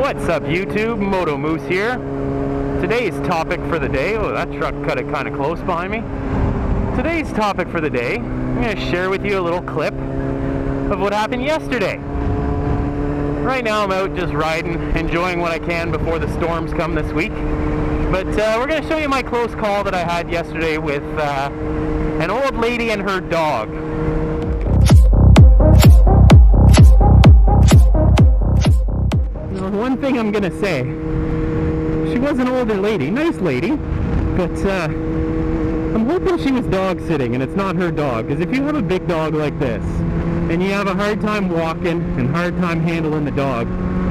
What's up YouTube, Moto Moose here. Today's topic for the day, oh that truck cut it kind of close behind me. Today's topic for the day, I'm going to share with you a little clip of what happened yesterday. Right now I'm out just riding, enjoying what I can before the storms come this week. But we're going to show you my close call that I had yesterday with an old lady and her dog. Now, one thing I'm going to say, she was an older lady, nice lady, but I'm hoping she was dog sitting and it's not her dog, because if you have a big dog like this and you have a hard time walking and hard time handling the dog,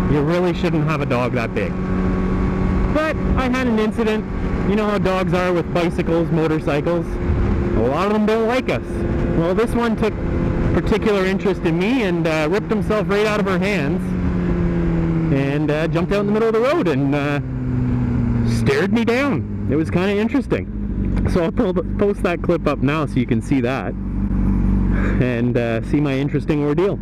you really shouldn't have a dog that big. But I had an incident. You know how dogs are with bicycles, motorcycles. A lot of them don't like us. Well, this one took particular interest in me and ripped himself right out of her hands and jumped out in the middle of the road and stared me down. It was kind of interesting. So I'll post that clip up now so you can see that and see my interesting ordeal.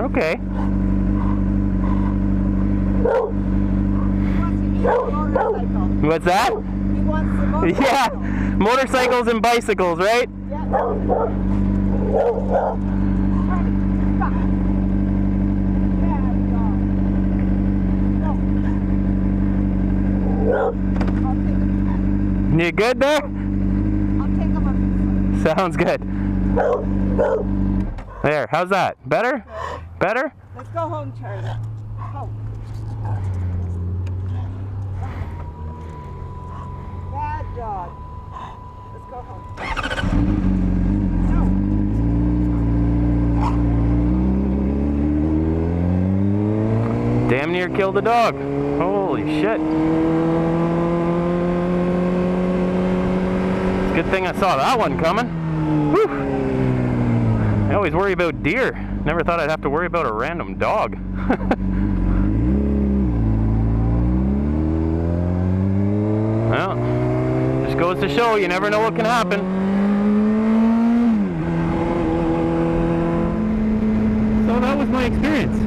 Okay. What's that? He wants the motorcycle. Yeah, motorcycles and bicycles, right? Yeah. You good there? I'll take him up. Sounds good. There, how's that? Better? Better? Let's go home, Charlie. Home. Bad dog. Let's go home. No. Damn near killed the dog. Holy shit. It's a good thing I saw that one coming. Whew. I always worry about deer. Never thought I'd have to worry about a random dog. Well, just goes to show you never know what can happen. So that was my experience.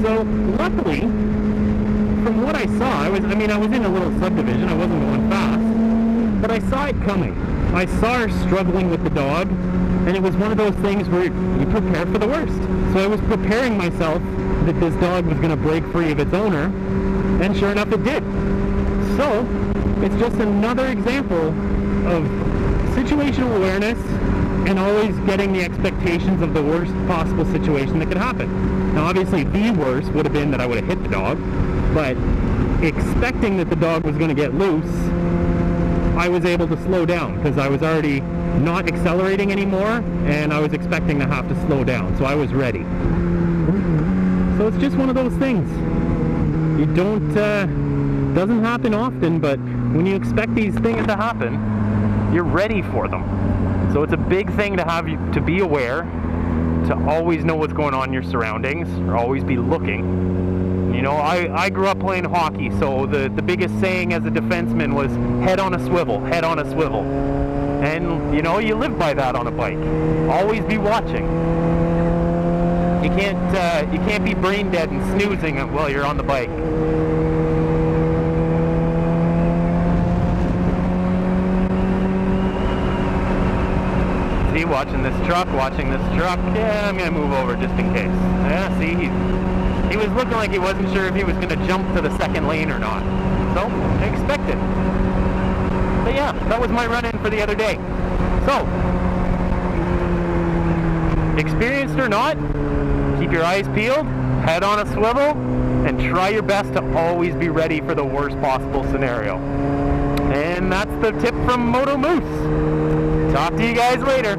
So luckily, from what I saw, I was in a little subdivision. I wasn't going fast, but I saw it coming. I saw her struggling with the dog, and it was one of those things where you prepare for the worst. So I was preparing myself that this dog was going to break free of its owner, and sure enough it did. So it's just another example of situational awareness and always getting the expectations of the worst possible situation that could happen. Now obviously the worst would have been that I would have hit the dog, but expecting that the dog was going to get loose, I was able to slow down because I was already not accelerating anymore and I was expecting to have to slow down, so I was ready. So it's just one of those things. You don't, doesn't happen often, but when you expect these things to happen, you're ready for them. So it's a big thing to have you to be aware, to always know what's going on in your surroundings, or always be looking. You know, I grew up playing hockey, so the biggest saying as a defenseman was head on a swivel, head on a swivel. And, you know, you live by that on a bike. Always be watching. You can't be brain dead and snoozing while you're on the bike. See, watching this truck. Yeah, I'm gonna move over just in case. Yeah, see, he was looking like he wasn't sure if he was gonna jump to the second lane or not. So, expect it. But yeah, that was my run-in for the other day. So, experienced or not, keep your eyes peeled, head on a swivel, and try your best to always be ready for the worst possible scenario. And that's the tip from Moto Moose. Talk to you guys later.